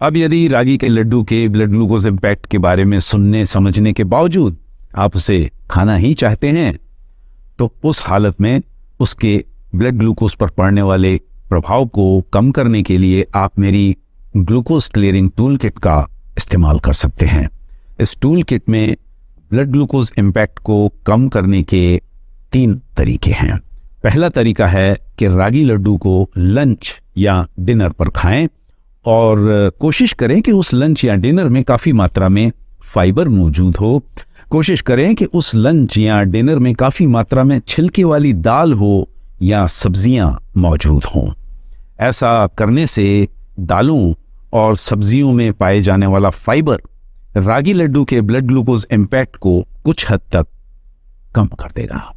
अब यदि रागी के लड्डू के ब्लड ग्लूकोज इम्पैक्ट के बारे में सुनने समझने के बावजूद आप उसे खाना ही चाहते हैं, तो उस हालत में उसके ब्लड ग्लूकोज पर पड़ने वाले प्रभाव को कम करने के लिए आप मेरी ग्लूकोज क्लियरिंग टूल किट का इस्तेमाल कर सकते हैं। इस टूल किट में ब्लड ग्लूकोज इम्पैक्ट को कम करने के 3 तरीके हैं। पहला तरीका है कि रागी लड्डू को लंच या डिनर पर खाएं और कोशिश करें कि उस लंच या डिनर में काफ़ी मात्रा में फाइबर मौजूद हो। कोशिश करें कि उस लंच या डिनर में काफ़ी मात्रा में छिलके वाली दाल हो या सब्जियां मौजूद हों। ऐसा करने से दालों और सब्जियों में पाए जाने वाला फाइबर रागी लड्डू के ब्लड ग्लूकोज इम्पैक्ट को कुछ हद तक कम कर देगा।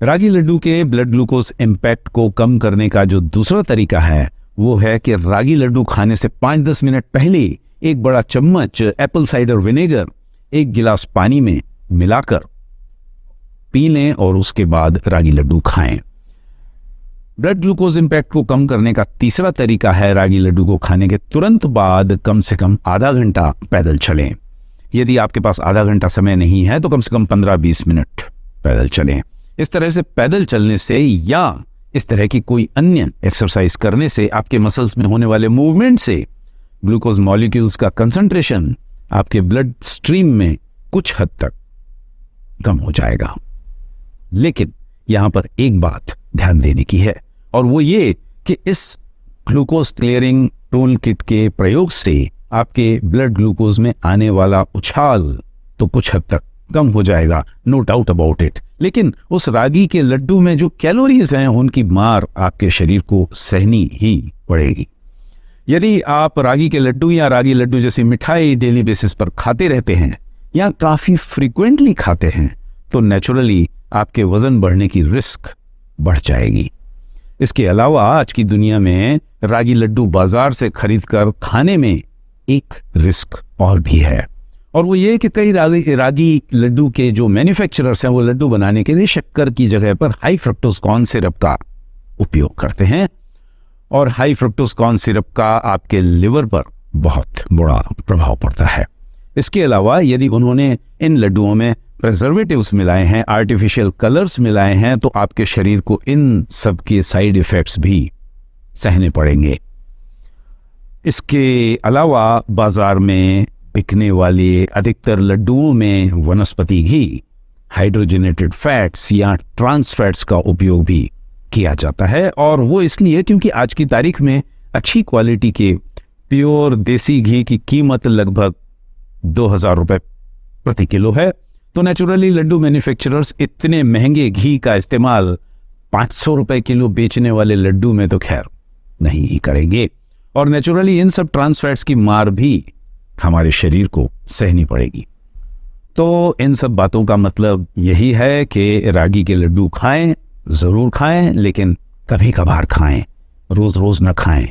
रागी लड्डू के ब्लड ग्लूकोज इम्पैक्ट को कम करने का जो दूसरा तरीका है वो है कि रागी लड्डू खाने से 5-10 मिनट पहले एक बड़ा चम्मच एप्पल साइडर विनेगर 1 गिलास पानी में मिलाकर पी लें और उसके बाद रागी लड्डू खाएं। ब्लड ग्लूकोज इम्पैक्ट को कम करने का तीसरा तरीका है रागी लड्डू को खाने के तुरंत बाद कम से कम आधा घंटा पैदल चलें। यदि आपके पास आधा घंटा समय नहीं है तो कम से कम 15-20 मिनट पैदल चलें। इस तरह से पैदल चलने से या इस तरह की कोई अन्य एक्सरसाइज करने से आपके मसल्स में होने वाले मूवमेंट से ग्लूकोज मॉलिक्यूल्स का कंसंट्रेशन आपके ब्लड स्ट्रीम में कुछ हद तक कम हो जाएगा। लेकिन यहां पर एक बात ध्यान देने की है और वो ये कि इस ग्लूकोज क्लियरिंग टूल किट के प्रयोग से आपके ब्लड ग्लूकोज में आने वाला उछाल तो कुछ हद तक कम हो जाएगा, नो डाउट अबाउट इट। लेकिन उस रागी के लड्डू में जो कैलोरीज हैं उनकी मार आपके शरीर को सहनी ही पड़ेगी। यदि आप रागी के लड्डू या रागी लड्डू जैसी मिठाई डेली बेसिस पर खाते रहते हैं या काफी फ्रीक्वेंटली खाते हैं तो नेचुरली आपके वजन बढ़ने की रिस्क बढ़ जाएगी। इसके अलावा आज की दुनिया में रागी लड्डू बाजार से खरीदकर खाने में एक रिस्क और भी है और वो ये कि कई रागी लड्डू के जो मैन्युफैक्चरर्स हैं वो लड्डू बनाने के लिए शक्कर की जगह पर हाई फ्रक्टोज कॉर्न सिरप का उपयोग करते हैं और हाई फ्रक्टोज कॉर्न सिरप का आपके लिवर पर बहुत बुरा प्रभाव पड़ता है। इसके अलावा यदि उन्होंने इन लड्डुओं में प्रिजर्वेटिव्स मिलाए हैं, आर्टिफिशियल कलर्स मिलाए हैं तो आपके शरीर को इन सब के साइड इफेक्ट्स भी सहने पड़ेंगे। इसके अलावा बाजार में बिकने वाले अधिकतर लड्डुओं में वनस्पति घी, हाइड्रोजनेटेड फैट्स या ट्रांस फैट्स का उपयोग भी किया जाता है और वो इसलिए क्योंकि आज की तारीख में अच्छी क्वालिटी के प्योर देसी घी की कीमत लगभग 2000 रुपए प्रति किलो है। तो नेचुरली लड्डू मैन्युफैक्चरर्स इतने महंगे घी का इस्तेमाल 500 रुपए किलो बेचने वाले लड्डू में तो खैर नहीं ही करेंगे और नेचुरली इन सब ट्रांस फैट्स की मार भी हमारे शरीर को सहनी पड़ेगी। तो इन सब बातों का मतलब यही है कि रागी के लड्डू खाएं, जरूर खाएं, लेकिन कभी कभार खाएं, रोज रोज न खाएं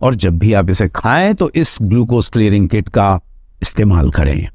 और जब भी आप इसे खाएं तो इस ग्लूकोज क्लियरिंग किट का इस्तेमाल करें।